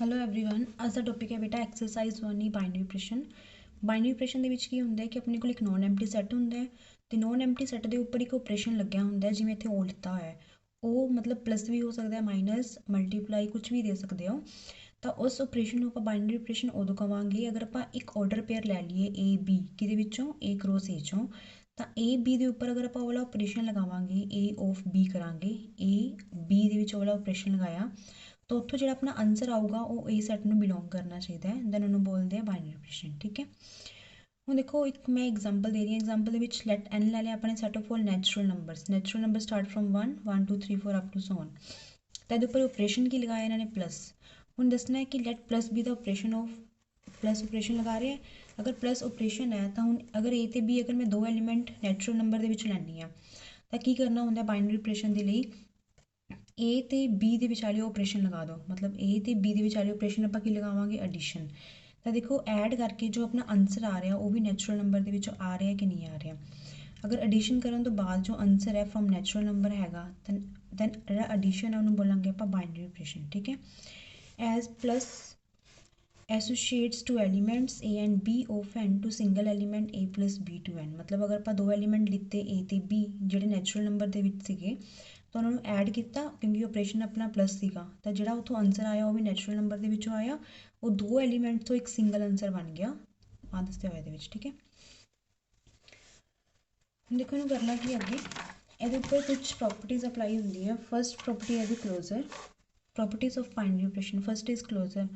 Hello everyone ਅੱਜ ਦਾ topic ਹੈ ਬੇਟਾ ਐਕਸਰਸਾਈਜ਼ 1 ਹੀ ਬਾਈਨਰੀ ਆਪਰੇਸ਼ਨ। ਬਾਈਨਰੀ ਆਪਰੇਸ਼ਨ ਦੇ ਵਿੱਚ ਕੀ ਹੁੰਦਾ ਹੈ ਕਿ ਆਪਣੇ ਕੋਲ ਇੱਕ ਨੋਨ ਐਮਟੀ ਸੈੱਟ ਹੁੰਦਾ ਹੈ ਤੇ ਨੋਨ ਐਮਟੀ ਸੈੱਟ ਦੇ ਉੱਪਰ ਇੱਕ ਆਪਰੇਸ਼ਨ ਲੱਗਿਆ ਹੁੰਦਾ ਹੈ, ਜਿਵੇਂ ਇੱਥੇ ਉਹ ਲਿਖਤਾ ਹੋਇਆ ਹੈ। ਉਹ ਮਤਲਬ ਪਲੱਸ ਵੀ ਹੋ ਸਕਦਾ ਹੈ, ਮਾਈਨਸ, ਮਲਟੀਪਲਾਈ, ਕੁਝ ਵੀ ਦੇ ਸਕਦੇ ਹੋ। ਤਾਂ ਉਸ ਆਪਰੇਸ਼ਨ ਨੂੰ ਆਪਾਂ ਬਾਈਨਰੀ ਆਪਰੇਸ਼ਨ ਉਦੋਂ ਕਵਾਂਗੇ ਅਗਰ ਆਪਾਂ ਇੱਕ ਆਰਡਰ ਪੇਅਰ ਲੈ ਲਈਏ ਏ ਬੀ, ਕਿਹਦੇ ਵਿੱਚੋਂ ਏ ਕ੍ਰੋਸ ਏ ਚੋਂ। ਤਾਂ ਏ ਬੀ ਦੇ ਉੱਪਰ ਅਗਰ ਆਪਾਂ ਉਹ ਵਾਲਾ ਆਪਰੇਸ਼ਨ ਲਗਾਵਾਂਗੇ, ਏ ਆਫ ਬੀ ਕਰਾਂਗੇ, ਏ ਬੀ ਦੇ ਵਿੱਚ ਉਹ ਵਾਲਾ ਆਪਰੇਸ਼ਨ ਲਗਾਇਆ ਤਾਂ ਉੱਥੋਂ ਜਿਹੜਾ ਆਪਣਾ ਆਨਸਰ ਆਊਗਾ ਉਹ ਏ ਸੈੱਟ ਨੂੰ ਬਿਲੋਂਗ ਕਰਨਾ ਚਾਹੀਦਾ ਹੈ, ਦੈਨ ਉਹਨੂੰ ਬੋਲਦੇ ਆ ਬਾਈਨਰੀ ਆਪਰੇਸ਼ਨ। ਠੀਕ ਹੈ, ਹੁਣ ਦੇਖੋ ਇੱਕ ਮੈਂ ਐਗਜ਼ਾਮਪਲ ਦੇ ਰਹੀ ਹਾਂ। ਐਗਜ਼ਾਮਪਲ ਦੇ ਵਿੱਚ ਲੈਟ ਐਨ ਲੈ ਲਿਆ ਆਪਣੇ set of all natural number start from 1 1 2 3 4 up to so on. ਤਾਂ ਇਹਦੇ ਉੱਪਰ ਆਪਰੇਸ਼ਨ ਕੀ ਲਗਾਇਆ ਇਹਨਾਂ ਨੇ, ਪਲੱਸ। ਹੁਣ ਦੱਸਣਾ ਹੈ ਕਿ ਲੈਟ ਪਲੱਸ ਬੀ ਦਾ ਆਪਰੇਸ਼ਨ ਆਫ ਪਲੱਸ ਆਪਰੇਸ਼ਨ ਲਗਾ ਰਹੇ ਹੈ। ਅਗਰ ਪਲੱਸ ਆਪਰੇਸ਼ਨ ਹੈ ਤਾਂ ਹੁਣ ਅਗਰ ਏ ਤੇ ਬੀ ਅਗਰ ਮੈਂ ਦੋ ਐਲੀਮੈਂਟ ਨੈਚੁਰਲ ਨੰਬਰ ਦੇ ਵਿੱਚ ਲੈਂਦੀ ਹਾਂ ਤਾਂ ਕੀ ਕਰਨਾ ਹੁੰਦਾ ਬਾਈਨਰੀ ਆਪਰੇਸ਼ਨ ਦੇ ਲਈ, ਏ ਤੇ ਬੀ ਦੇ ਵਿਚਾਲੇ ਆਪਰੇਸ਼ਨ ਲਗਾ ਦਿਓ। ਮਤਲਬ ਏ ਤੇ ਬੀ ਦੇ ਵਿਚਾਲੇ ਆਪਰੇਸ਼ਨ ਆਪਾਂ ਕੀ ਲਗਾਵਾਂਗੇ, ਐਡੀਸ਼ਨ। ਤਾਂ ਦੇਖੋ ਐਡ ਕਰਕੇ ਜੋ ਆਪਣਾ ਆਨਸਰ ਆ ਰਿਹਾ ਉਹ ਵੀ ਨੈਚੁਰਲ ਨੰਬਰ ਦੇ ਵਿੱਚੋਂ ਆ ਰਿਹਾ ਕਿ ਨਹੀਂ ਆ ਰਿਹਾ। ਅਗਰ ਐਡੀਸ਼ਨ ਕਰਨ ਤੋਂ ਬਾਅਦ ਜੋ ਆਨਸਰ ਹੈ ਫਰੋਮ ਨੈਚੁਰਲ ਨੰਬਰ ਹੈਗਾ ਦੈਨ ਜਿਹੜਾ ਐਡੀਸ਼ਨ ਹੈ ਉਹਨੂੰ ਬੋਲਾਂਗੇ ਆਪਾਂ ਬਾਈਨਰੀ ਆਪਰੇਸ਼ਨ। ਠੀਕ ਹੈ, as plus associates to elements a and b of n to single element a plus b to n। ਮਤਲਬ ਅਗਰ ਆਪਾਂ ਦੋ ਐਲੀਮੈਂਟ ਲਿੱਤੇ a ਤੇ b ਜਿਹੜੇ ਨੈਚੁਰਲ ਨੰਬਰ ਦੇ ਵਿੱਚ ਸੀਗੇ ਤਾਂ ਉਹਨਾਂ ਨੂੰ ਐਡ ਕੀਤਾ, ਕਿਉਂਕਿ ਆਪਰੇਸ਼ਨ ਆਪਣਾ ਪਲੱਸ ਸੀਗਾ ਤਾਂ ਜਿਹੜਾ ਉੱਥੋਂ ਆਨਸਰ ਆਇਆ ਉਹ ਵੀ ਨੈਚੁਰਲ ਨੰਬਰ ਦੇ ਵਿੱਚੋਂ ਆਇਆ। ਉਹ ਦੋ ਐਲੀਮੈਂਟ ਤੋਂ ਇੱਕ ਸਿੰਗਲ ਆਨਸਰ ਬਣ ਗਿਆ ਆ ਦੱਸਿਆ ਹੋਇਆ ਇਹਦੇ ਵਿੱਚ। ਠੀਕ ਹੈ, ਹੁਣ ਦੇਖੋ ਇਹਨੂੰ ਕਰਨਾ ਕੀ ਅੱਗੇ, ਇਹਦੇ ਉੱਪਰ ਕੁਝ ਪ੍ਰੋਪਰਟੀਜ਼ ਅਪਲਾਈ ਹੁੰਦੀ ਹੈ। ਫਸਟ ਪ੍ਰੋਪਰਟੀ ਹੈ the closure, properties of binary operation. First is closure.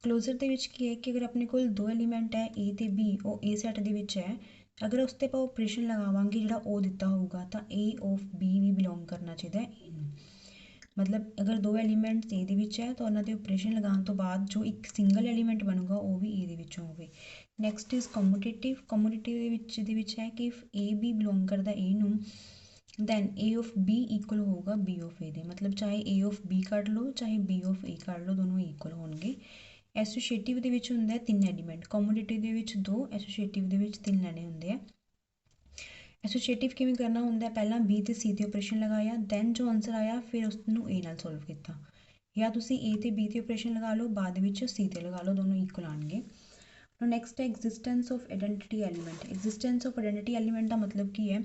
Closure ਦੇ ਵਿੱਚ ਕੀ ਹੈ ਕਿ ਅਗਰ ਆਪਣੇ ਕੋਲ ਦੋ ਐਲੀਮੈਂਟ ਹੈ ਏ ਤੇ ਬੀ, ਉਹ ਏ ਸੈੱਟ ਦੇ ਵਿੱਚ ਹੈ, ਅਗਰ ਉਸ 'ਤੇ ਆਪਾਂ ਆਪਰੇਸ਼ਨ ਲਗਾਵਾਂਗੇ ਜਿਹੜਾ ਉਹ ਦਿੱਤਾ ਹੋਊਗਾ ਤਾਂ ਏ ਆਫ ਬੀ ਵੀ ਬਿਲੋਂਗ ਕਰਨਾ ਚਾਹੀਦਾ ਹੈ ਏ ਨੂੰ। ਮਤਲਬ ਅਗਰ ਦੋ ਐਲੀਮੈਂਟਸ ਏ ਦੇ ਵਿੱਚ ਹੈ ਤਾਂ ਉਹਨਾਂ 'ਤੇ ਆਪਰੇਸ਼ਨ ਲਗਾਉਣ ਤੋਂ ਬਾਅਦ ਜੋ ਇੱਕ ਸਿੰਗਲ ਐਲੀਮੈਂਟ ਬਣੂਗਾ ਉਹ ਵੀ ਏ ਦੇ ਵਿੱਚੋਂ ਹੋਵੇ। Next is ਕਮਿਊਟੇਟਿਵ। ਕਮਿਊਟੇਟਿਵ ਦੇ ਵਿੱਚ ਹੈ ਕਿ ਇਫ ਏ ਬੀ ਬਿਲੋਂਗ ਕਰਦਾ ਏ ਨੂੰ then A of B equal ਹੋਊਗਾ ਬੀ ਆਫ ਏ ਦੇ। ਮਤਲਬ ਚਾਹੇ ਏ ਆਫ ਬੀ ਕੱਢ ਲਓ ਚਾਹੇ ਬੀ ਆਫ ਏ ਕੱਢ ਲਓ, ਦੋਨੋਂ ਇਕੁਅਲ ਹੋਣਗੇ। ਐਸੋਸੀਏਟਿਵ ਦੇ ਵਿੱਚ ਹੁੰਦਾ ਤਿੰਨ ਐਲੀਮੈਂਟ, ਕਮਿਊਟੇਟਿਵ ਦੇ ਵਿੱਚ ਦੋ, ਐਸੋਸੀਏਟਿਵ ਦੇ ਵਿੱਚ ਤਿੰਨ ਲੈਣੇ ਹੁੰਦੇ ਆ। ਐਸੋਸੀਏਟਿਵ ਕਿਵੇਂ ਕਰਨਾ ਹੁੰਦਾ, ਪਹਿਲਾਂ ਬੀ ਤੇ ਸੀ ਤੇ ਆਪਰੇਸ਼ਨ ਲਗਾਇਆ, ਦੈਨ ਜੋ ਆਨਸਰ ਆਇਆ ਫਿਰ ਉਸ ਨੂੰ ਏ ਨਾਲ ਸੋਲਵ ਕੀਤਾ। ਜਾਂ ਤੁਸੀਂ ਏ ਤੇ ਬੀ ਤੇ ਆਪਰੇਸ਼ਨ ਲਗਾ ਲਓ, ਬਾਅਦ ਵਿੱਚ ਸੀ ਤੇ ਲਗਾ ਲਓ, ਦੋਨੋਂ ਇਕੁਅਲ ਆਉਣਗੇ। ਹੁਣ ਨੈਕਸਟ ਹੈ existence of identity element. Existence of identity element ਦਾ ਮਤਲਬ ਕੀ ਹੈ,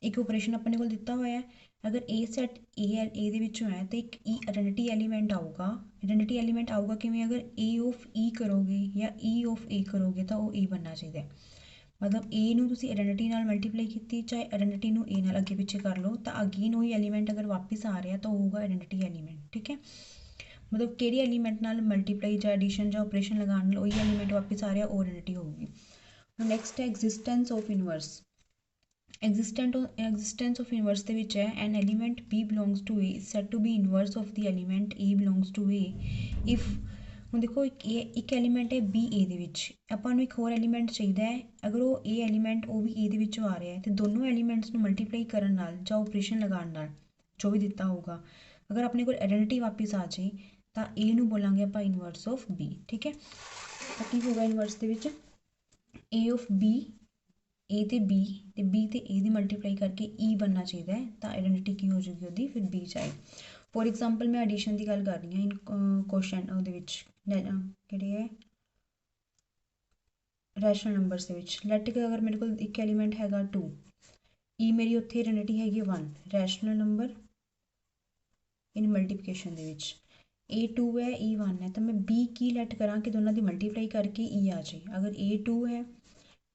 ਇੱਕ ਆਪਰੇਸ਼ਨ ਆਪਣੇ ਕੋਲ ਦਿੱਤਾ ਹੋਇਆ ਹੈ, ਅਗਰ ਏ ਸੈੱਟ ਏ ਦੇ ਵਿੱਚੋਂ ਹੈ ਤਾਂ ਇੱਕ ਈ ਆਇਡੈਂਟੀਟੀ ਐਲੀਮੈਂਟ ਆਊਗਾ। ਆਇਡੈਂਟੀਟੀ ਐਲੀਮੈਂਟ ਆਊਗਾ ਕਿਵੇਂ, ਅਗਰ ਏ ਆਫ ਈ ਕਰੋਗੇ ਜਾਂ ਈ ਆਫ ਏ ਕਰੋਗੇ ਤਾਂ ਉਹ ਏ ਬਣਨਾ ਚਾਹੀਦਾ। ਮਤਲਬ ਏ ਨੂੰ ਤੁਸੀਂ ਆਇਡੈਂਟੀਟੀ ਨਾਲ ਮਲਟੀਪਲਾਈ ਕੀਤੀ, ਚਾਹੇ ਆਇਡੈਂਟੀਟੀ ਨੂੰ ਏ ਨਾਲ ਅੱਗੇ ਪਿੱਛੇ ਕਰ ਲਓ ਤਾਂ ਅਗੇਨ ਉਹੀ ਐਲੀਮੈਂਟ ਅਗਰ ਵਾਪਿਸ ਆ ਰਿਹਾ ਤਾਂ ਹੋਊਗਾ ਆਇਡੈਂਟੀਟੀ ਐਲੀਮੈਂਟ। ਠੀਕ ਹੈ, ਮਤਲਬ ਕਿਹੜੇ ਐਲੀਮੈਂਟ ਨਾਲ ਮਲਟੀਪਲਾਈ ਜਾਂ ਐਡੀਸ਼ਨ ਜਾਂ ਆਪਰੇਸ਼ਨ ਲਗਾਉਣ ਨਾਲ ਉਹੀ ਐਲੀਮੈਂਟ ਵਾਪਿਸ ਆ ਰਿਹਾ ਉਹ ਆਇਡੈਂਟੀਟੀ ਹੋਊਗੀ। ਨੈਕਸਟ ਹੈ existence of inverse. Existence of inverse ਦੇ ਵਿੱਚ ਹੈ an element b belongs to a set to b inverse of the element a belongs to a if. ਹੁਣ ਦੇਖੋ ਇੱਕ ਐਲੀਮੈਂਟ ਹੈ ਬੀ ਏ ਦੇ ਵਿੱਚ, ਆਪਾਂ ਨੂੰ ਇੱਕ ਹੋਰ ਐਲੀਮੈਂਟ ਚਾਹੀਦਾ ਹੈ, ਅਗਰ ਉਹ ਏ ਐਲੀਮੈਂਟ ਉਹ ਵੀ ਏ ਦੇ ਵਿੱਚੋਂ ਆ ਰਿਹਾ ਹੈ ਤੇ ਦੋਨੋਂ ਐਲੀਮੈਂਟਸ ਨੂੰ ਮਲਟੀਪਲਾਈ ਕਰਨ ਨਾਲ ਜਾਂ ਆਪਰੇਸ਼ਨ ਲਗਾਉਣ ਨਾਲ ਜੋ ਵੀ ਦਿੱਤਾ ਹੋਊਗਾ ਅਗਰ ਆਪਣੇ ਕੋਲ ਆਇਡੈਂਟੀਟੀ ਵਾਪਿਸ ਆ ਜਾਏ ਤਾਂ ਏ ਨੂੰ ਬੋਲਾਂਗੇ ਆਪਾਂ ਇਨਵਰਸ ਆਫ ਬੀ। ਠੀਕ ਹੈ, ਤਾਂ ਕੀ ਹੋਊਗਾ ਇਨਵਰਸ ਦੇ ਵਿੱਚ ਏ ਆਫ ਬੀ, ਏ ਤੇ ਬੀ ਤੇ ਏ ਦੀ ਮਲਟੀਪਲਾਈ ਕਰਕੇ ਈ ਬਣਨਾ ਚਾਹੀਦਾ ਹੈ ਤਾਂ ਆਇਡੈਂਟੀਟੀ ਕੀ ਹੋ ਜਾਊਗੀ ਉਹਦੀ, ਫਿਰ ਬੀ ਚਾਹੇ। ਫੋਰ ਐਗਜ਼ਾਮਪਲ ਮੈਂ ਐਡੀਸ਼ਨ ਦੀ ਗੱਲ ਕਰ ਰਹੀ ਹਾਂ ਇਨ ਕੁਐਸਚਨ ਉਹਦੇ ਵਿੱਚ ਕਿਹੜੇ ਹੈ ਰੈਸ਼ਨਲ ਨੰਬਰਸ ਦੇ ਵਿੱਚ। ਲੈਟ ਕੇ ਅਗਰ ਮੇਰੇ ਕੋਲ ਇੱਕ ਐਲੀਮੈਂਟ ਹੈਗਾ 2, ਈ ਮੇਰੀ ਉੱਥੇ ਆਇਡੈਂਟੀਟੀ ਹੈਗੀ 1, ਰੈਸ਼ਨਲ ਨੰਬਰ ਇਨ ਮਲਟੀਪਲੀਕੇਸ਼ਨ ਦੇ ਵਿੱਚ ਏ 2 ਹੈ ਈ 1 ਹੈ ਤਾਂ ਮੈਂ ਬੀ ਕੀ ਲੈਟ ਕਰਾਂ ਕਿ ਦੋਨਾਂ ਦੀ ਮਲਟੀਪਲਾਈ ਕਰਕੇ ਈ ਆ ਜਾਏ। ਅਗਰ ਏ 2 ਹੈ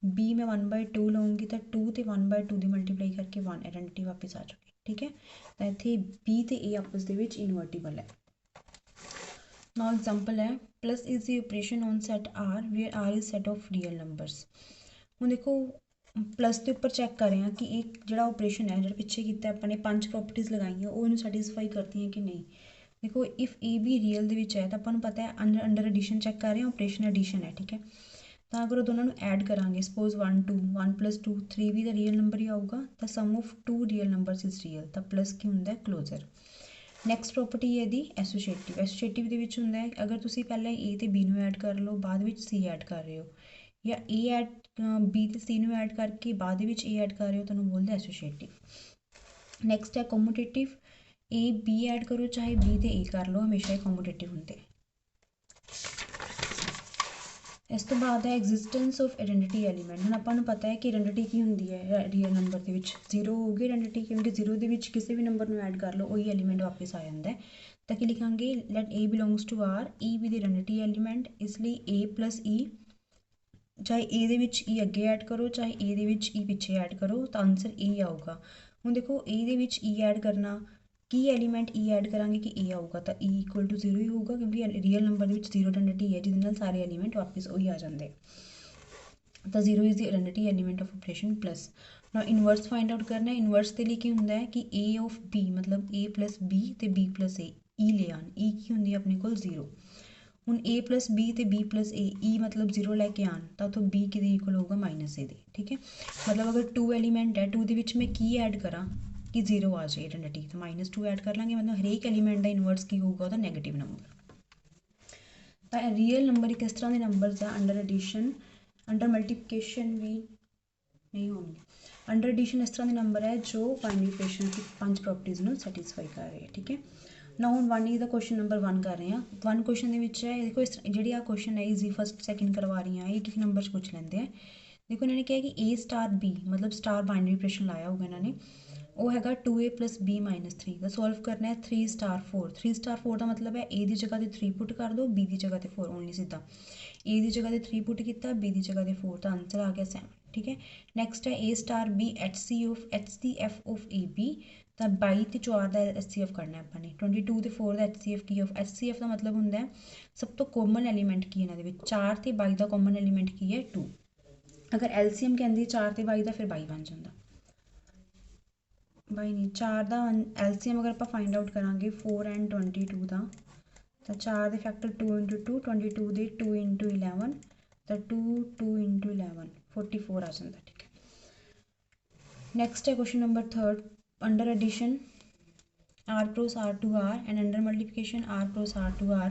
ਬੀ ਮੈਂ 1/2 ਲਊਂਗੀ ਤਾਂ 2 ਤੇ 1/2 ਦੀ ਮਲਟੀਪਲਾਈ ਕਰਕੇ 1 ਆਇਡੈਂਟੀਟੀ ਵਾਪਿਸ ਆ ਜਾਊਗੀ। ਠੀਕ ਹੈ, ਤਾਂ ਇੱਥੇ ਬੀ ਤੇ ਏ ਆਪਸ ਦੇ ਵਿੱਚ ਇਨਵਰਟੀਬਲ ਹੈ। ਨਾਓ ਐਗਜ਼ਾਮਪਲ ਹੈ plus is the operation on set R where R is set of real numbers. ਹੁਣ ਦੇਖੋ ਪਲੱਸ ਦੇ ਉੱਪਰ ਚੈੱਕ ਕਰ ਰਹੇ ਹਾਂ ਕਿ ਇਹ ਜਿਹੜਾ ਆਪਰੇਸ਼ਨ ਹੈ ਜਿਹੜਾ ਪਿੱਛੇ ਕੀਤਾ ਆਪਾਂ ਨੇ 5 ਪ੍ਰੋਪਰਟੀਜ਼ ਲਗਾਈਆਂ ਉਹ ਇਹਨੂੰ ਸੈਟੀਸਫਾਈ ਕਰਦੀਆਂ ਕਿ ਨਹੀਂ। ਦੇਖੋ ਇਫ ਏ ਬੀ ਰੀਅਲ ਦੇ ਵਿੱਚ ਹੈ ਤਾਂ ਆਪਾਂ ਨੂੰ ਪਤਾ ਹੈ ਅੰਡਰ ਐਡੀਸ਼ਨ ਚੈੱਕ ਕਰ ਰਹੇ ਹਾਂ, ਆਪਰੇਸ਼ਨ ਐਡੀਸ਼ਨ ਹੈ। ਠੀਕ ਹੈ, ਤਾਂ ਅਗਰ ਉਹ ਦੋਨਾਂ ਨੂੰ ਐਡ ਕਰਾਂਗੇ ਸਪੋਜ਼ 1 2 1 + 2 3 ਵੀ ਤਾਂ ਰੀਅਲ ਨੰਬਰ ਹੀ ਆਊਗਾ ਤਾਂ sum of 2 real numbers is real ਤਾਂ ਪਲੱਸ ਕੀ ਹੁੰਦਾ ਕਲੋਜ਼ਰ। ਨੈਕਸਟ ਪ੍ਰੋਪਰਟੀ ਹੈ ਦੀ ਐਸੋਸੀਏਟਿਵ। ਐਸੋਸੀਏਟਿਵ ਦੇ ਵਿੱਚ ਹੁੰਦਾ ਹੈ ਅਗਰ ਤੁਸੀਂ ਪਹਿਲਾਂ ਏ ਤੇ ਬੀ ਨੂੰ ਐਡ ਕਰ ਲਓ ਬਾਅਦ ਵਿੱਚ ਸੀ ਐਡ ਕਰ ਰਹੇ ਹੋ, ਜਾਂ ਏ ਐਡ ਬੀ ਤੇ ਸੀ ਨੂੰ ਐਡ ਕਰਕੇ ਬਾਅਦ ਦੇ ਵਿੱਚ ਏ ਐਡ ਕਰ ਰਹੇ ਹੋ, ਤੁਹਾਨੂੰ ਬੋਲਦੇ ਐਸੋਸੀਏਟਿਵ। ਨੈਕਸਟ ਹੈ ਕਮਿਊਟੇਟਿਵ। ਏ ਬੀ ਐਡ ਕਰੋ ਚਾਹੇ ਬੀ ਤੇ ਏ ਕਰ ਲਓ, ਹਮੇਸ਼ਾ ਇਹ ਕਮਿਊਟੇਟਿਵ ਹੁੰਦੇ। ਇਸ ਤੋਂ ਬਾਅਦ ਹੈ ਐਗਜ਼ਿਸਟੈਂਸ ਆਫ ਆਇਡੈਂਟੀਟੀ ਐਲੀਮੈਂਟ। ਹੁਣ ਆਪਾਂ ਨੂੰ ਪਤਾ ਹੈ ਕਿ ਆਇਡੈਂਟੀਟੀ ਕੀ ਹੁੰਦੀ ਹੈ ਰੀਅਲ ਨੰਬਰ ਦੇ ਵਿੱਚ, 0 ਹੋਊਗੀ ਆਇਡੈਂਟੀਟੀ, ਕਿਉਂਕਿ 0 ਦੇ ਵਿੱਚ ਕਿਸੇ ਵੀ ਨੰਬਰ ਨੂੰ ਐਡ ਕਰ ਲਓ ਉਹੀ ਐਲੀਮੈਂਟ ਵਾਪਸ ਆ ਜਾਂਦਾ ਹੈ। ਤਾਂ ਕੀ ਲਿਖਾਂਗੇ, let A belongs to R, E ਵੀ ਦੀ ਆਇਡੈਂਟੀਟੀ ਐਲੀਮੈਂਟ, ਇਸ ਲਈ A + E, ਚਾਹੇ A ਦੇ ਵਿੱਚ E ਅੱਗੇ ਐਡ ਕਰੋ ਚਾਹੇ A ਦੇ ਵਿੱਚ E ਪਿੱਛੇ ਐਡ ਕਰੋ ਤਾਂ ਆਨਸਰ E ਆਊਗਾ। ਹੁਣ ਦੇਖੋ A ਦੇ ਵਿੱਚ E ਐਡ ਕਰਨਾ, ਕੀ ਐਲੀਮੈਂਟ E ਐਡ ਕਰਾਂਗੇ ਕਿ A ਆਊਗਾ, ਤਾਂ E = 0 ਹੀ ਹੋਊਗਾ, ਕਿਉਂਕਿ ਰੀਅਲ ਨੰਬਰ ਦੇ ਵਿੱਚ 0 ਆਇਡੈਂਟੀਟੀ ਹੈ ਜਿਹਦੇ ਨਾਲ ਸਾਰੇ ਐਲੀਮੈਂਟ ਵਾਪਸ ਉਹੀ ਆ ਜਾਂਦੇ। ਤਾਂ 0 is the identity element of operation plus. ਨਾ ਇਨਵਰਸ ਫਾਈਂਡ ਆਊਟ ਕਰਨਾ, ਇਨਵਰਸ ਦੇ ਲਈ ਕੀ ਹੁੰਦਾ ਹੈ ਕਿ A ਆਫ B ਮਤਲਬ A + B ਤੇ B + A, E ਲੈ ਆਉਣ, E ਕੀ ਹੁੰਦੀ ਹੈ ਆਪਣੇ ਕੋਲ 0। ਹੁਣ A + B ਤੇ B + A, E ਮਤਲਬ 0 ਲੈ ਕੇ ਆਉਣ ਤਾਂ ਉੱਥੋਂ B ਕਿਹਦੇ ਇਕੁਅਲ ਹੋਊਗਾ -A ਦੇ, ਠੀਕ ਹੈ। ਮਤਲਬ ਅਗਰ 2 ਐਲੀਮੈਂਟ ਹੈ, 2 ਦੇ ਵਿੱਚ ਮੈਂ ਕੀ ਐਡ ਕਰਾਂ ਕਿ 0 ਆ ਜਾਏ ਆਇਡੈਂਟੀਟੀ, ਤਾਂ -2 ਐਡ ਕਰ ਲਾਂਗੇ, ਮਤਲਬ ਹਰੇਕ ਐਲੀਮੈਂਟ ਦਾ ਇਨਵਰਸ ਕੀ ਹੋਊਗਾ ਉਹਦਾ ਨੈਗੇਟਿਵ ਨੰਬਰ। ਤਾਂ ਰੀਅਲ ਨੰਬਰ ਇੱਕ ਇਸ ਤਰ੍ਹਾਂ ਦੇ ਨੰਬਰਸ ਆ ਅੰਡਰ ਐਡੀਸ਼ਨ, ਅੰਡਰ ਮਲਟੀਪਲੀਕੇਸ਼ਨ ਵੀ ਨਹੀਂ ਹੋਣਗੇ। ਅੰਡਰ ਐਡੀਸ਼ਨ ਇਸ ਤਰ੍ਹਾਂ ਦੇ ਨੰਬਰ ਹੈ ਜੋ ਬਾਈਨਰੀ ਆਪਰੇਸ਼ਨ ਦੀ 5 ਪ੍ਰੋਪਰਟੀਜ਼ ਨੂੰ ਸੈਟੀਸਫਾਈ ਕਰ ਰਹੇ, ਠੀਕ ਹੈ। ਨਾ ਹੁਣ 1 ਦਾ ਕੁਐਸਚਨ ਨੰਬਰ 1 ਕਰ ਰਹੇ ਹਾਂ। 1 ਕੁਐਸਚਨ ਦੇ ਵਿੱਚ ਹੈ, ਦੇਖੋ ਜਿਹੜੀ ਆ ਕੁਐਸਚਨ ਹੈ ਈਜ਼ੀ ਫਸਟ ਸੈਕਿੰਡ ਕਰਵਾ ਰਹੀ ਹਾਂ, ਇੱਕ ਨੰਬਰ 'ਚ ਪੁੱਛ ਲੈਂਦੇ ਆ। ਦੇਖੋ ਇਹਨਾਂ ਨੇ ਕਿਹਾ ਕਿ A * B ਮਤਲਬ ਸਟਾਰ ਬਾਈਨਰੀ ਆਪਰੇਸ਼ਨ ਲਾਇਆ ਹੋਊਗਾ ਇਹਨਾਂ ਨੇ, ਉਹ ਹੈਗਾ 2A + B - 3 ਦਾ ਸੋਲਵ ਕਰਨਾ ਹੈ 3 * 4। 3 * 4 ਦਾ ਮਤਲਬ ਹੈ A ਦੀ ਜਗ੍ਹਾ ਤੇ 3 ਪੁੱਟ ਕਰ ਦਿਓ, B ਦੀ ਜਗ੍ਹਾ ਤੇ 4, ਓਨਲੀ ਸਿੱਧਾ A ਦੀ ਜਗ੍ਹਾ ਤੇ 3 ਪੁੱਟ ਕੀਤਾ, B ਦੀ ਜਗ੍ਹਾ ਤੇ 4, ਤਾਂ ਆਨਸਰ ਆ ਗਿਆ 7, ਠੀਕ ਹੈ। ਨੈਕਸਟ ਹੈ A * B HCF of AB, ਤਾਂ 22 ਤੇ 4 ਦਾ HCF ਕਰਨਾ ਆਪਾਂ ਨੇ, 22 ਤੇ 4 ਦਾ HCF ਕੀ ਹੈ, HCF ਦਾ ਮਤਲਬ ਹੁੰਦਾ ਹੈ ਸਭ ਤੋਂ ਕੋਮਨ ਐਲੀਮੈਂਟ ਕੀ ਇਹਨਾਂ ਦੇ ਵਿੱਚ, 4 ਤੇ 22 ਦਾ ਕੋਮਨ ਐਲੀਮੈਂਟ ਕੀ ਹੈ 2। ਅਗਰ LCM ਕਹਿੰਦੀ 4 ਤੇ 22 ਦਾ ਫਿਰ 22 ਬਣ ਜਾਂਦਾ, 22 ਨਹੀਂ 4 ਦਾ LCM ਅਗਰ ਆਪਾਂ ਫਾਈਂਡ ਆਊਟ ਕਰਾਂਗੇ 4 and 22 ਦਾ, ਤਾਂ 4 ਦੇ ਫੈਕਟਰ 2 × 2, 22 ਦੇ 2 × 11, ਤਾਂ 2 × 11 44 ਆ ਜਾਂਦਾ, ਠੀਕ ਹੈ। ਨੈਕਸਟ ਹੈ question number 3, under addition R × R to R and under multiplication R × R to R।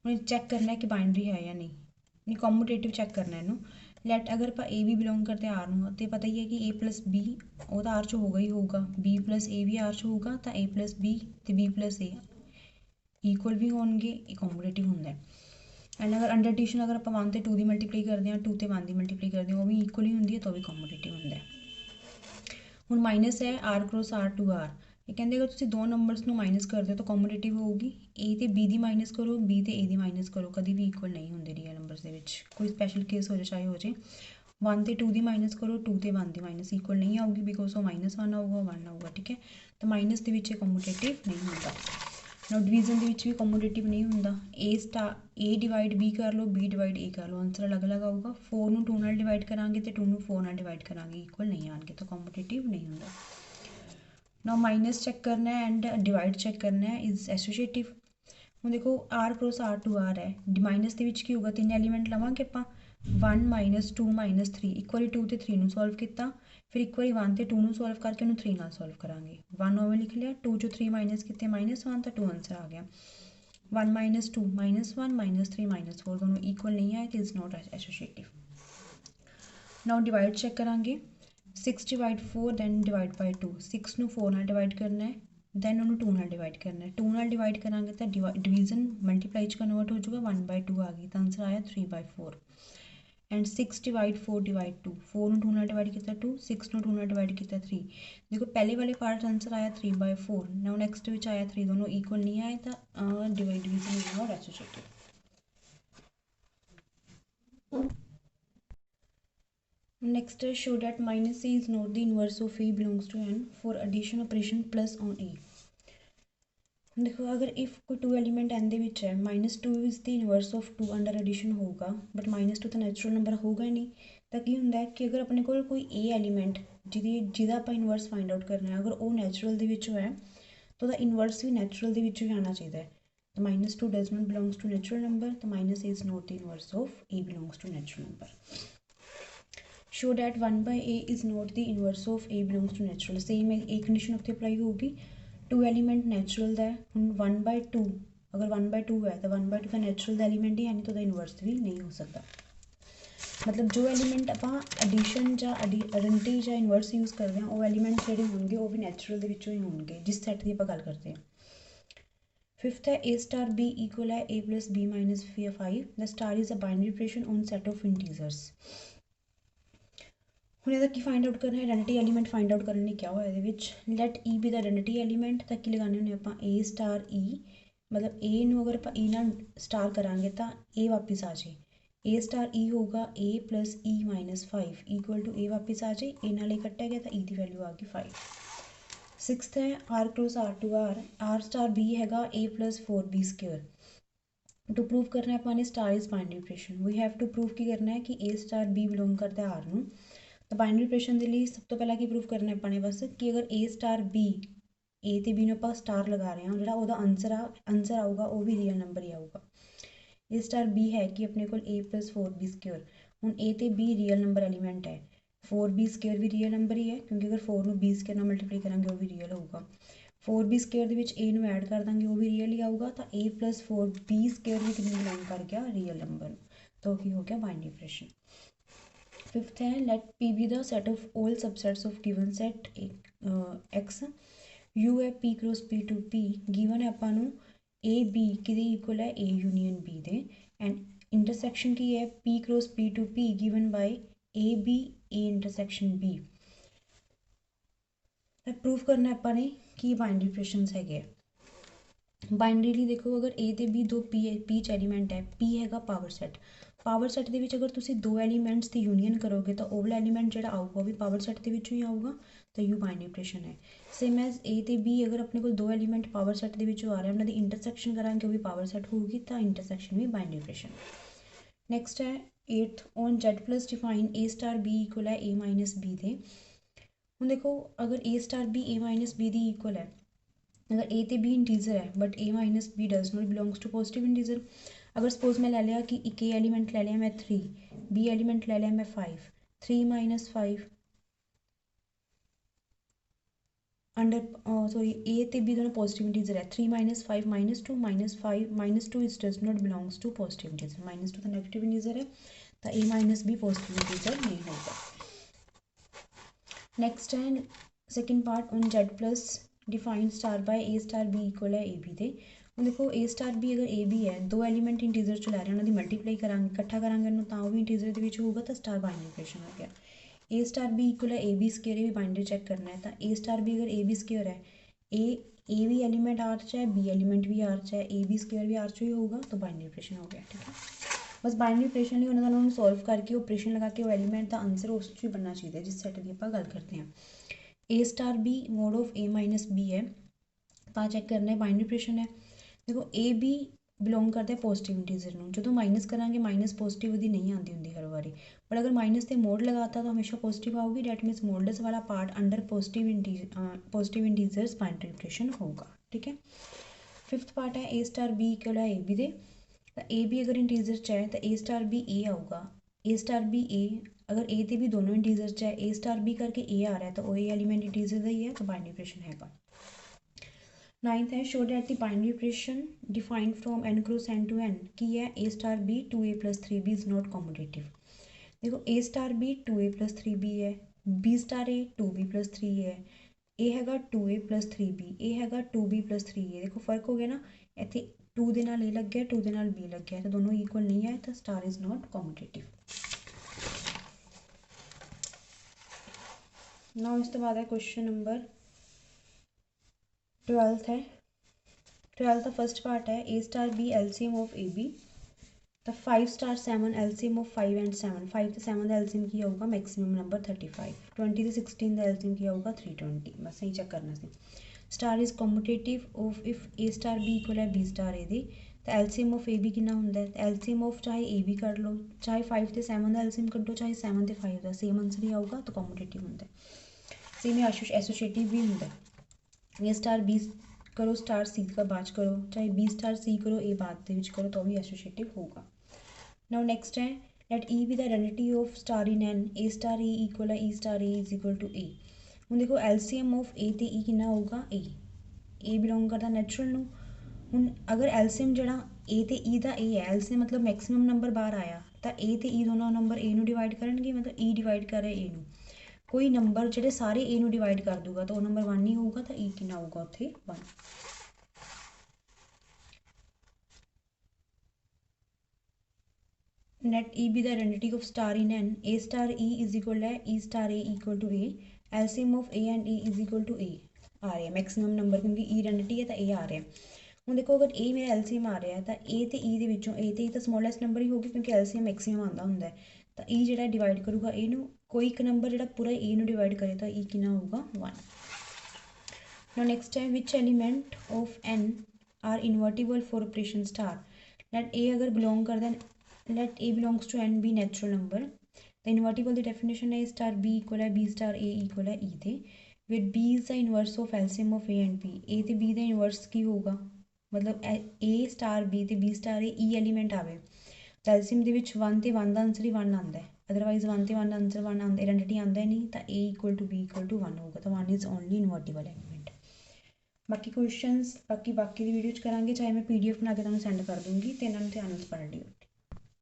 ਹੁਣ ਚੈੱਕ ਕਰਨਾ ਕਿ ਬਾਈਨਰੀ ਹੈ ਜਾਂ ਨਹੀਂ ਕਮਿਊਟੇਟਿਵ ਚੈੱਕ ਕਰਨਾ ਇਹਨੂੰ। ਲੈਟ ਅਗਰ ਆਪਾਂ A ਵੀ ਬਿਲੋਂਗ ਕਰਦੇ R ਨੂੰ, ਅਤੇ ਪਤਾ ਹੀ ਹੈ ਕਿ A + B ਉਹ ਤਾਂ R 'ਚ ਹੋਊਗਾ ਹੀ ਹੋਊਗਾ, B + A ਵੀ R 'ਚ ਹੋਊਗਾ, ਤਾਂ A + B ਤੇ B + A ਇਕੁਅਲ ਵੀ ਹੋਣਗੇ, ਇਹ ਕਮਿਊਟੇਟਿਵ ਹੁੰਦਾ ਹੈ। ਐਂਡ ਅਗਰ ਅੰਡਰ ਐਡੀਸ਼ਨ ਅਗਰ ਆਪਾਂ 1 ਤੇ 2 ਦੀ ਮਲਟੀਪਲਾਈ ਕਰਦੇ ਹਾਂ, 2 ਤੇ 1 ਦੀ ਮਲਟੀਪਲਾਈ ਕਰਦੇ ਹਾਂ, ਉਹ ਵੀ ਇਕੁਅਲ ਹੀ ਹੁੰਦੀ ਹੈ, ਤਾਂ ਉਹ ਵੀ ਕਮਿਊਟੇਟਿਵ ਹੁੰਦਾ ਹੈ। ਹੁਣ ਮਾਈਨਸ ਹੈ R × R to R, ਇਹ ਕਹਿੰਦੇ ਅਗਰ ਤੁਸੀਂ ਦੋ ਨੰਬਰਸ ਨੂੰ ਮਾਈਨਸ ਕਰਦੇ ਹੋ ਤਾਂ ਕਮਿਊਟੇਟਿਵ ਹੋਊਗੀ। A ਤੇ B ਦੀ ਮਾਈਨਸ ਕਰੋ, B ਤੇ A ਦੀ ਮਾਈਨਸ ਕਰੋ, ਕਦੀ ਵੀ ਇਕੁਅਲ ਨਹੀਂ ਹੁੰਦੇ ਰੀਅਲ ਨੰਬਰਸ ਦੇ ਵਿੱਚ, ਕੋਈ ਸਪੈਸ਼ਲ ਕੇਸ ਹੋ ਜਾਏ ਚਾਹੇ ਹੋ ਜਾਏ। 1 ਤੇ 2 ਦੀ ਮਾਈਨਸ ਕਰੋ, 2 ਤੇ 1 ਦੀ ਮਾਈਨਸ ਇਕੁਅਲ ਨਹੀਂ ਆਊਗੀ, ਬਿਕੋਜ਼ ਉਹ -1 ਆਊਗਾ, 1 ਆਊਗਾ, ਠੀਕ ਹੈ। ਤਾਂ ਮਾਈਨਸ ਦੇ ਵਿੱਚ ਇਹ ਕਮਿਊਟੇਟਿਵ ਨਹੀਂ ਹੁੰਦਾ। ਨਾ ਡਿਵੀਜ਼ਨ ਦੇ ਵਿੱਚ ਵੀ ਕਮਿਊਟੇਟਿਵ ਨਹੀਂ ਹੁੰਦਾ। A ਡਿਵਾਈਡ B ਕਰ ਲਓ, B ਡਿਵਾਈਡ A ਕਰ ਲਓ, ਆਨਸਰ ਅਲੱਗ-ਅਲੱਗ ਆਊਗਾ। 4 ਨੂੰ 2 ਨਾਲ ਡਿਵਾਈਡ ਕਰਾਂਗੇ ਤੇ 2 ਨੂੰ 4 ਨਾਲ ਡਿਵਾਈਡ ਕਰਾਂਗੇ, ਇਕੁਅਲ ਨਹੀਂ ਆਉਣਗੇ, ਤਾਂ ਕਮਿਊਟੇਟਿਵ ਨਹੀਂ ਹੁੰਦਾ। ਨਾ ਮਾਈਨਸ ਚੈੱਕ ਕਰਨਾ ਹੈ ਐਂਡ ਡਿਵਾਈਡ ਚੈੱਕ ਕਰਨਾ ਹੈ, ਇਜ਼ ਐਸੋਸੀਏਟਿਵ। ਹੁਣ ਦੇਖੋ R × R to R ਹੈ, ਮਾਈਨਸ ਦੇ ਵਿੱਚ ਕੀ ਹੋਊਗਾ, 3 ਐਲੀਮੈਂਟ ਲਵਾਂਗੇ ਆਪਾਂ, 1 - 2 - 3, ਇੱਕ ਵਾਰੀ 2 ਤੇ 3 ਨੂੰ ਸੋਲਵ ਕੀਤਾ, ਫਿਰ ਇੱਕ ਵਾਰੀ 1 ਤੇ 2 ਨੂੰ ਸੋਲਵ ਕਰਕੇ ਉਹਨੂੰ 3 ਨਾਲ ਸੋਲਵ ਕਰਾਂਗੇ। 1 ਉਵੇਂ ਲਿਖ ਲਿਆ, 2 'ਚੋਂ 3 ਮਾਈਨਸ ਕੀਤੇ -1, ਤਾਂ 2 ਆਨਸਰ ਆ ਗਿਆ। 1 - 2 -1 - 3 - 4 ਦੋਨੋਂ ਇਕੁਅਲ ਨਹੀਂ ਆਏ, ਤੇ is not associative. Now divide check ਕਰਾਂਗੇ, 6 / 4 ਦੈਨ ਡਿਵਾਈਡ ਬਾਈ 2, 6 ਨੂੰ 4 ਨਾਲ ਡਿਵਾਈਡ ਕਰਨਾ ਹੈ, ਦੈਨ ਉਹਨੂੰ 2 ਨਾਲ ਡਿਵਾਈਡ ਕਰਨਾ ਹੈ। 2 ਨਾਲ ਡਿਵਾਈਡ ਕਰਾਂਗੇ ਤਾਂ ਡਿਵੀਜ਼ਨ ਮਲਟੀਪਲਾਈ 'ਚ ਕਨਵਰਟ ਹੋ ਜਾਊਗਾ, 1/2 ਆ ਗਈ, ਤਾਂ ਆਨਸਰ ਆਇਆ 3/4। ਐਂਡ 6 / 4 / 2, 4 ਨੂੰ 2 ਨਾਲ ਡਿਵਾਈਡ ਕੀਤਾ 2, 6 ਨੂੰ 2 ਨਾਲ ਡਿਵਾਈਡ ਕੀਤਾ 3। ਦੇਖੋ ਪਹਿਲੇ ਵਾਲੇ ਪਾਰਟ ਆਨਸਰ ਆਇਆ 3/4, ਨਾਓ ਨੈਕਸਟ ਵਿੱਚ ਆਇਆ 3, ਦੋਨੋਂ ਇਕੁਅਲ ਨਹੀਂ ਆਏ, ਤਾਂ division is not associative. Next is show that -A is not the inverse of A belongs to N for addition operation plus on A। देखो अगर if कोई 2 एलिमेंट N ਦੇ ਵਿੱਚ ਹੈ, -2 is the inverse of 2 under addition होगा, but -2 ਤਾਂ natural number ਹੋਊਗਾ ਹੀ ਨਹੀਂ। ਤਾਂ ਕੀ ਹੁੰਦਾ ਹੈ ਕਿ ਅਗਰ ਆਪਣੇ ਕੋਲ ਕੋਈ A ਐਲੀਮੈਂਟ ਜਿਹਦਾ ਆਪਾਂ ਇਨਵਰਸ ਫਾਈਂਡ ਆਊਟ ਕਰਨਾ ਹੈ, ਅਗਰ ਉਹ ਨੈਚੁਰਲ ਦੇ ਵਿੱਚੋਂ ਹੈ ਤਾਂ ਉਹਦਾ ਇਨਵਰਸ ਵੀ ਨੈਚੁਰਲ ਦੇ ਵਿੱਚੋਂ ਹੀ ਆਉਣਾ ਚਾਹੀਦਾ ਹੈ। ਤਾਂ -2 does not belongs to natural number, ਤਾਂ -A is not the inverse of A belongs to natural number। show that 1/A is not the inverse of A belongs to natural, same ਇਹ condition ਉੱਥੇ apply ਹੋਊਗੀ। 2 element natural ਦਾ ਹੈ, ਹੁਣ 1/2 ਅਗਰ 1/2 ਹੈ ਤਾਂ 1/2 ਤਾਂ ਨੈਚੁਰਲ ਦਾ ਐਲੀਮੈਂਟ ਹੀ ਹੈ, ਨਹੀਂ ਤਾਂ ਉਹਦਾ ਇਨਵਰਸ ਵੀ ਨਹੀਂ ਹੋ ਸਕਦਾ। ਮਤਲਬ ਜੋ ਐਲੀਮੈਂਟ ਆਪਾਂ ਐਡੀਸ਼ਨ ਜਾਂ ਆਇਡੈਂਟੀਟੀ ਜਾਂ ਇਨਵਰਸ ਯੂਜ਼ ਕਰਦੇ ਹਾਂ, ਉਹ ਐਲੀਮੈਂਟ ਜਿਹੜੇ ਹੋਣਗੇ ਉਹ ਵੀ ਨੈਚੁਰਲ ਦੇ ਵਿੱਚੋਂ ਹੀ ਹੋਣਗੇ, ਜਿਸ ਸੈੱਟ ਦੀ ਆਪਾਂ ਗੱਲ ਕਰਦੇ ਹਾਂ। फिफ्थ है ए स्टार बी इक्वल है a plus b minus 5 the star is a binary operation on set of integers. ਹੁਣ ਇਹਦਾ ਕੀ ਫਾਈਂਡ ਆਊਟ ਕਰਨਾ, ਆਇਡੈਂਟੀ ਐਲੀਮੈਂਟ ਫਾਈਂਡ ਆਊਟ ਕਰਨ ਲਈ ਕਿਹਾ ਹੋਇਆ ਇਹਦੇ ਵਿੱਚ। ਲੈਟ ਈ ਬੀ ਦਾ ਆਇਡੈਂਟੀ ਐਲੀਮੈਂਟ, ਤਾਂ ਕੀ ਲਗਾਉਂਦੇ ਹੁੰਦੇ ਆਪਾਂ ਏ ਸਟਾਰ ਈ, ਮਤਲਬ ਏ ਨੂੰ ਅਗਰ ਆਪਾਂ ਈ ਨਾਲ ਸਟਾਰ ਕਰਾਂਗੇ ਤਾਂ ਏ ਵਾਪਿਸ ਆ ਜੇ। ਏ ਸਟਾਰ ਈ ਹੋਊਗਾ A plus E minus 5 equal to A ਵਾਪਿਸ ਆ ਜੇ, ਏ ਨਾਲ ਏ ਕੱਟਿਆ ਗਿਆ ਤਾਂ ਈ ਦੀ ਵੈਲਿਊ ਆ ਗਈ 5। ਸਿਕਸਥ ਹੈ R cross R to R, R star b ਹੈਗਾ a plus 4b square. To prove ਕਰਨਾ ਆਪਾਂ ਨੇ star is binary operation, we have to prove ਕੀ ਕਰਨਾ ਹੈ ਕਿ ਏ ਸਟਾਰ ਬੀ ਬਿਲੋਂਗ ਕਰਦਾ ਆਰ ਨੂੰ। ਤਾਂ ਬਾਈਨਰੀ ਆਪਰੇਸ਼ਨ ਦੇ ਲਈ ਸਭ ਤੋਂ ਪਹਿਲਾਂ ਕੀ ਪ੍ਰੂਵ ਕਰਨਾ ਆਪਾਂ ਨੇ ਬਸ ਕਿ ਅਗਰ ਏ ਸਟਾਰ ਬੀ, ਏ ਤੇ ਬੀ ਨੂੰ ਆਪਾਂ ਸਟਾਰ ਲਗਾ ਰਹੇ ਹਾਂ, ਜਿਹੜਾ ਉਹਦਾ ਆਨਸਰ ਆਊਗਾ ਉਹ ਵੀ ਰੀਅਲ ਨੰਬਰ ਹੀ ਆਊਗਾ। ਏ ਸਟਾਰ ਬੀ ਹੈ ਕਿ ਆਪਣੇ ਕੋਲ ਏ ਪਲੱਸ 4b ਸਕੁਅਰ, ਹੁਣ ਏ ਤੇ ਬੀ ਰੀਅਲ ਨੰਬਰ ਐਲੀਮੈਂਟ ਹੈ, 4b ਸਕੁਅਰ ਵੀ ਰੀਅਲ ਨੰਬਰ ਹੀ ਹੈ ਕਿਉਂਕਿ ਅਗਰ 4 ਨੂੰ b ਸਕੁਅਰ ਨਾਲ ਮਲਟੀਪਲਾਈ ਕਰਾਂਗੇ ਉਹ ਵੀ ਰੀਅਲ ਹੋਊਗਾ। 4b ਸਕੁਅਰ ਦੇ ਵਿੱਚ ਏ ਨੂੰ ਐਡ ਕਰ ਦਾਂਗੇ ਉਹ ਵੀ ਰੀਅਲ ਹੀ ਆਊਗਾ, ਤਾਂ ਏ ਪਲੱਸ 4b ਸਕੁਅਰ ਵੀ ਕਿੰਨੇ ਬਿਲੋਂਗ ਕਰ ਗਿਆ ਰੀਅਲ ਨੰਬਰ ਨੂੰ, ਤਾਂ ਉਹ ਕੀ ਹੋ ਗਿਆ ਬਾਈਨਰੀ ਆਪਰੇਸ਼ਨ। फिफ्थ है let P be the set of all subsets of given set X, U है P cross P to P, given है ਆਪਾਂ ਨੂੰ ए बी किहदे इक्वल है ए यूनियन बी दे, एंड इंटरसैक्शन की है P cross P to P given by A B A intersection B. ਤਾਂ प्रूव करना है ਆਪਾਂ ਨੇ कि बाइनरी ऑपरेशंस हैगे। बाइनरी ਲਈ देखो अगर ए ਤੇ बी दो पी ਚ एलीमेंट है, पी हैगा पावर सैट, ਪਾਵਰ ਸੈੱਟ ਦੇ ਵਿੱਚ ਅਗਰ ਤੁਸੀਂ ਦੋ ਐਲੀਮੈਂਟਸ ਦੀ ਯੂਨੀਅਨ ਕਰੋਗੇ ਤਾਂ ਉਹ ਵਾਲਾ ਐਲੀਮੈਂਟ ਜਿਹੜਾ ਆਊਗਾ ਉਹ ਵੀ ਪਾਵਰ ਸੈੱਟ ਦੇ ਵਿੱਚੋਂ ਹੀ ਆਊਗਾ, ਤਾਂ ਯੂ ਬਾਈਨਰੀ ਆਪਰੇਸ਼ਨ ਹੈ। ਸੇਮ ਐਜ਼ ਏ ਤੇ ਬੀ ਅਗਰ ਆਪਣੇ ਕੋਲ ਦੋ ਐਲੀਮੈਂਟ ਪਾਵਰ ਸੈੱਟ ਦੇ ਵਿੱਚੋਂ ਆ ਰਹੇ ਉਹਨਾਂ ਦੀ ਇੰਟਰਸੈਕਸ਼ਨ ਕਰਾਂਗੇ ਉਹ ਵੀ ਪਾਵਰ ਸੈੱਟ ਹੋਊਗੀ, ਤਾਂ ਇੰਟਰਸੈਕਸ਼ਨ ਵੀ ਬਾਈਨਰੀ ਆਪਰੇਸ਼ਨ। ਨੈਕਸਟ ਹੈ 8th on Z plus define a star b equal ਹੈ ਏ ਮਾਈਨਸ ਬੀ ਦੇ। ਹੁਣ ਦੇਖੋ ਅਗਰ a star b a minus b ਦੀ ਇਕੁਅਲ ਹੈ, अगर ए तो बी इंटीजर है but a minus b does not belongs to positive integer. अगर सपोज मैं ले लिया कि एक ए एलीमेंट ले लिया मैं 3, बी एलीमेंट ले लिया मैं 5, 3 माइनस 5 अंडर सॉरी ए तो बी दोनों पॉजिटिव इंटीजर है, 3 minus 5 minus 2 minus 5 minus 2 is does not belongs to positive integer, minus 2 तो नेगेटिव इंटीजर है, तो A minus B positive integer नहीं होगा। नेक्स्ट है second part on Z plus define star by A star B equal है A B दे। ਹੁਣ ਦੇਖੋ ए star B अगर ए बी है दो एलीमेंट इंटीजर ਚ ਲੈ ਰਹੇ ਉਹਨਾਂ ਦੀ ਮਲਟੀਪਲਾਈ ਕਰਾਂਗੇ ਇਕੱਠਾ ਕਰਾਂਗੇ ਉਹਨੂੰ ਤਾਂ ਉਹ ਵੀ ਇੰਟੀਜਰ ਦੇ ਵਿੱਚ ਹੋਊਗਾ, ਤਾਂ ਸਟਾਰ ਬਾਈਨਰੀ ਆਪਰੇਸ਼ਨ ਹੋ ਗਿਆ। ए स्टार बी इक्वल है ए बी स्क्वायर, भी बाइनरी चेक करना है, तो ए स्टार बी अगर ए बी स्क्वायर है ए भी एलीमेंट आर च है बी एलीमेंट भी आर च है, ए बी स्क्वायर भी आर च ही होगा, तो बाइनरी ऑपरेशन हो गया। ठीक है, बस बाइनरी ऑपरेशन ही उन्होंने सॉल्व करके ऑपरेशन लगा के वो एलीमेंट का आंसर उस ही बनना चाहिए जिस सैट की आप गल करते हैं। A star b mod of a minus b है, ਤਾਂ ਚੈੱਕ ਕਰਨਾ ਹੈ ਬਾਈਨਰੀ ਆਪਰੇਸ਼ਨ ਹੈ। ਦੇਖੋ ਏ ਬੀ ਬਿਲੋਂਗ ਕਰਦਾ ਹੈ ਪੋਜ਼ਿਟਿਵ ਇੰਟੀਜ਼ਰ ਨੂੰ, ਜਦੋਂ ਮਾਈਨਸ ਕਰਾਂਗੇ ਮਾਈਨਸ ਪੋਜ਼ਿਟਿਵ ਉਹਦੀ ਨਹੀਂ ਆਉਂਦੀ ਹੁੰਦੀ ਹਰ ਵਾਰੀ, ਪਰ ਅਗਰ ਮਾਈਨਸ ਤੇ ਮੋਡ ਲਗਾਤਾ ਤਾਂ ਹਮੇਸ਼ਾ ਪੋਜ਼ਿਟਿਵ ਆਊਗੀ, ਡੈਟ ਮੀਨਸ ਮੋਡਲਸ ਵਾਲਾ part under positive integers binary operation होगा। ठीक है, फिफ्थ पार्ट है ए स्टार बी इक्वल है ए बी दे, तो ए बी अगर इंटीजर च है तो ए स्टार बी ए आऊगा, ए स्टार बी ए अगर ए तो भी दोनों इंटीजर च है, ए स्टार बी करके ए आ रहा है तो वो ए एलीमेंट इंटीजर का ही है, तो बाइनरी ऑपरेशन हैगा। 9th है show that the binary operation defined from n cross n to n की है a star b 2a plus 3b is not commutative. देखो a star b 2a plus 3b है, b star ए 2b plus 3 है, ए हैगा 2a plus 3b, ए हैगा 2b plus 3a। देखो फर्क हो गया ना, इतने 2 ਦੇ ਨਾਲ ए लग गया 2 ਦੇ ਨਾਲ b लग गया, तो दोनों इक्वल नहीं है, तो star is not commutative. Now इस तो बाद है क्वेश्चन नंबर 12th है। 12th का फर्स्ट पार्ट है a star b LCM of a b, तो 5 स्टार 7 एलसीएम ऑफ 5 एंड 7, 5 तो 7 का एलसीएम की होगा मैक्सिमम नंबर 35, 20 तो 16 का एलसीएम की होगा 320, बस यही चेक करना सी। Star is commutative of if a star B equal है बी स्टार ए दी, तो एलसीएम ऑफ ए बी कितना होंगे, एलसीएम ऑफ चाहे ए बी कर लो, चाहे 5 तो 7 का एलसीएम कड्डो, चाहे 7 तो 5 का, सेम आंसर ही आऊगा, तो कॉम्यूटेटिव होंगे। सेम एसोसिएटिव भी होंगे, ए स्टार बी करो स्टार सी का बाद करो, चाहे बी स्टार सी करो ए बाद के करो, तो भी एसोसिएटिव होगा। नाउ नेक्स्ट है let e be the identity of star in N, a star e equal है e star a is equal to a. ਹੁਣ देखो एलसीएम ऑफ ए तो ई कितना होगा ए बिलोंग करता नैचुरल ਨੂੰ। ਹੁਣ अगर एलसीएम ਜਿਹੜਾ ए तो ई का ए है, एलसीएम मतलब मैक्सिमम नंबर बाहर आया, तो ए तो ई दोनों नंबर ए ਨੂੰ डिवाइड करनगे, मतलब ई डिवाइड कर रहे ए ਨੂੰ, कोई नंबर ਜਿਹੜੇ ਸਾਰੇ ए ਨੂੰ डिवाइड कर दूगा तो वो नंबर 1 नहीं होगा, तो ई कितना होगा उत्थे 1। let E be the identity of star in N. A star E is equal to E star A equal to A. LCM of A and A is equal to A आ रहा है maximum number, क्योंकि ई identity है तो ए आ रहा है। ਹੁਣ देखो अगर ए मेरा LCM आ रहा है तो ए तो ई ਦੇ ਵਿੱਚੋਂ ए ਤੇ ई ਤਾਂ ਸਮੋਲੈਸਟ ਨੰਬਰ ਹੀ ਹੋਗੀ, ਕਿਉਂਕਿ LCM ਮੈਕਸਿਮਮ ਆਉਂਦਾ ਹੁੰਦਾ ਹੈ। ਤਾਂ e ਜਿਹੜਾ ਡਿਵਾਈਡ ਕਰੂਗਾ ए ਨੂੰ, ਕੋਈ ਇੱਕ ਨੰਬਰ ਜਿਹੜਾ ਪੂਰਾ e ਨੂੰ ਡਿਵਾਈਡ ਕਰੇ ਤਾਂ e ਕਿੰਨਾ ਹੋਊਗਾ 1। now next है which element of n are invertible for operation star। let a अगर belong करता है, let a belongs to n be natural number। the invertible the definition है star b equal है b star a equal है e ਦੇ, with b is the inverse of LCM of a and b। a ਤੇ b ਦਾ inverse ਕੀ ਹੋਊਗਾ, मतलब a star b ਤੇ b star a e element ਆਵੇ ਤਾਂ LCM ਦੇ ਵਿੱਚ 1 ਤੇ 1 ਦਾ ਆਨਸਰ ਹੀ 1 ਆਉਂਦਾ ਹੈ, ਅਦਰਵਾਈਜ਼ 1 ਤੇ 1 ਦਾ ਆਨਸਰ 1 ਆਉਂਦਾ, ਆਇਡੈਂਟੀਟੀ ਆਉਂਦਾ ਹੀ ਨਹੀਂ, ਤਾਂ a equal to b equal to 1 ਹੋਊਗਾ, ਤਾਂ 1 ਇਜ਼ ਓਨਲੀ ਇਨਵਰਟੀਬਲ ਐਲੀਮੈਂਟ। ਬਾਕੀ ਕੁਐਸਚਨਸ ਬਾਕੀ ਦੀ ਵੀਡੀਓ 'ਚ ਕਰਾਂਗੇ, ਚਾਹੇ ਮੈਂ PDF ਬਣਾ ਕੇ ਤੁਹਾਨੂੰ ਸੈਂਡ ਕਰ ਦੂੰਗੀ, ਤੇ ਇਹਨਾਂ ਨੂੰ ਧਿਆਨ ਨਾਲ ਪੜ੍ਹ ਲਿਓ।